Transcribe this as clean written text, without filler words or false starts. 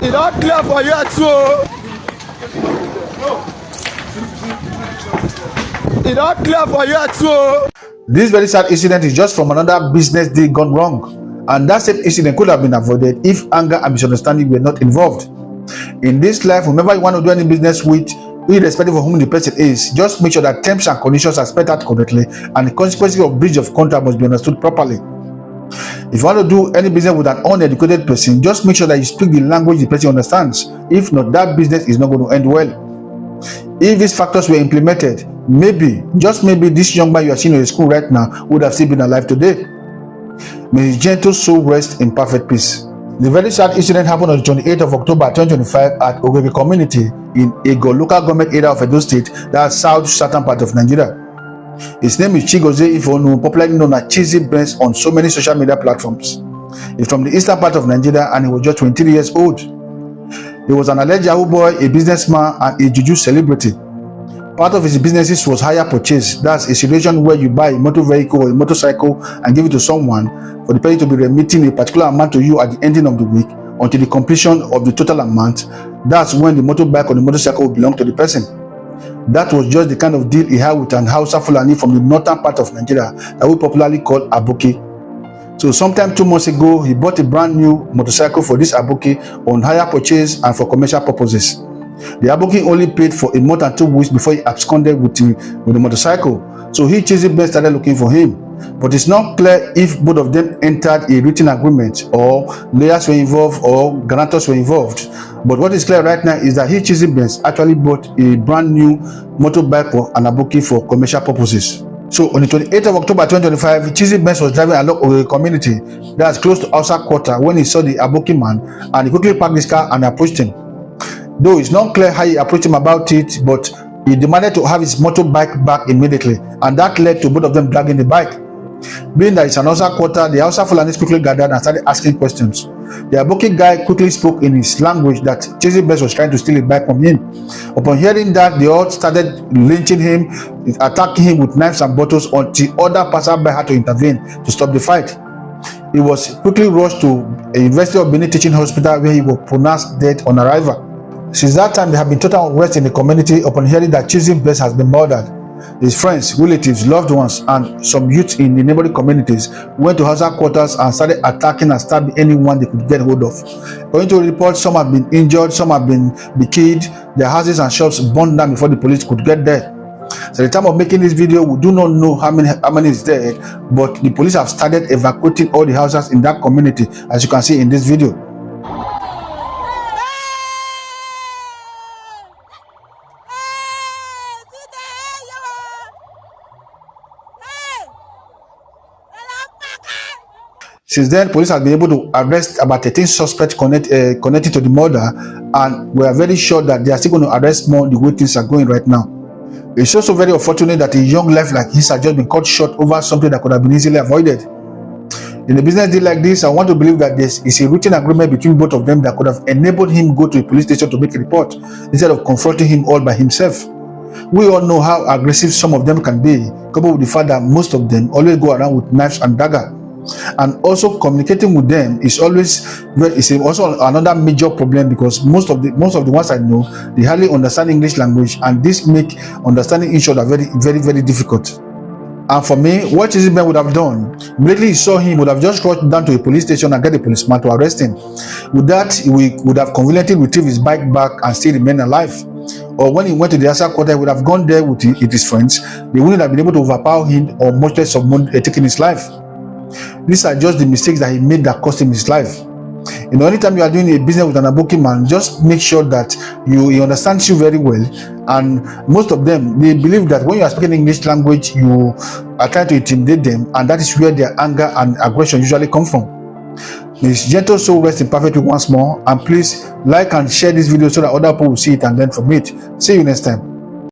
It not clear for you too. It not clear for you too. This very sad incident is just from another business deal gone wrong, and that same incident could have been avoided if anger and misunderstanding were not involved. In this life, whenever you want to do any business with, irrespective of whom the person is, just make sure that terms and conditions are spelled out correctly, and the consequences of breach of contract must be understood properly. If you want to do any business with an uneducated person, just make sure that you speak the language the person understands. If not, that business is not going to end well. If these factors were implemented, maybe, just maybe, this young man you are seeing in the school right now would have still been alive today. May his gentle soul rest in perfect peace. The very sad incident happened on the 28th of October 2025 at Ogege community in Ego local government area of Edo State, that's southern part of Nigeria. His name is Chigozie Ifonu, popularly known as Chizzy Benz on so many social media platforms. He's from the eastern part of Nigeria and he was just 23 years old. He was an alleged Yahoo boy, a businessman, and a juju celebrity. Part of his businesses was hire purchase. That's a situation where you buy a motor vehicle or a motorcycle and give it to someone for the person to be remitting a particular amount to you at the ending of the week until the completion of the total amount. That's when the motorbike or the motorcycle will belong to the person. That was just the kind of deal he had with an Hausa Fulani from the northern part of Nigeria that we popularly call Aboki. So sometime 2 months ago, he bought a brand new motorcycle for this Aboki on hire purchase and for commercial purposes. The Aboki only paid for a month and 2 weeks before he absconded with the motorcycle. So Chizzy Benz started looking for him. But it's not clear if both of them entered a written agreement or lawyers were involved or guarantors were involved. But what is clear right now is that Chizzy Benz actually bought a brand new motorbike for an Aboki for commercial purposes. So on the 28th of October 2025, Chizzy Benz was driving along a community that's close to Hausa Quarter when he saw the Aboki man, and he quickly parked his car and approached him. Though it's not clear how he approached him about it, but he demanded to have his motorbike back immediately, and that led to both of them dragging the bike. Being that it's an Hausa Quarter, the Hausa Fulani quickly gathered and started asking questions. The Aboki guy quickly spoke in his language that Chizzy Benz was trying to steal a bike from him. Upon hearing that, they all started lynching him, attacking him with knives and bottles until other passersby had to intervene to stop the fight. He was quickly rushed to a University of Benin Teaching Hospital where he was pronounced dead on arrival. Since that time, there have been total unrest in the community upon hearing that Chizzy Benz has been murdered. His friends, relatives, loved ones, and some youths in the neighboring communities went to Hausa Quarters and started attacking and stabbing anyone they could get hold of. According to reports, some have been injured, some have been killed, their houses and shops burned down before the police could get there. So at the time of making this video, we do not know how many is dead, but the police have started evacuating all the houses in that community, as you can see in this video. Since then, police have been able to arrest about 13 suspects connected to the murder, and we are very sure that they are still going to arrest more the way things are going right now. It's also very unfortunate that a young life like his has just been cut short over something that could have been easily avoided. In a business deal like this, I want to believe that there is a written agreement between both of them that could have enabled him go to a police station to make a report instead of confronting him all by himself. We all know how aggressive some of them can be, coupled with the fact that most of them always go around with knives and daggers. And also communicating with them is also another major problem, because most of the ones I know, they hardly understand English language, and this make understanding each other very, very, very difficult. And for me, what Chizzy Benz would have done, immediately he saw him, would have just rushed down to a police station and get a policeman to arrest him. With that, he would have conveniently retrieved his bike back and still remain alive. Or when he went to the Hausa Quarter, he would have gone there with his friends. They wouldn't have been able to overpower him or much less taking his life. These are just the mistakes that he made that cost him his life. You know, anytime you are doing a business with an Aboki man, just make sure that he understands you very well. And most of them, they believe that when you are speaking English language, you are trying to intimidate them, and that is where their anger and aggression usually come from. May his gentle soul rest in perfect peace once more, and please like and share this video so that other people will see it and learn from it. See you next time.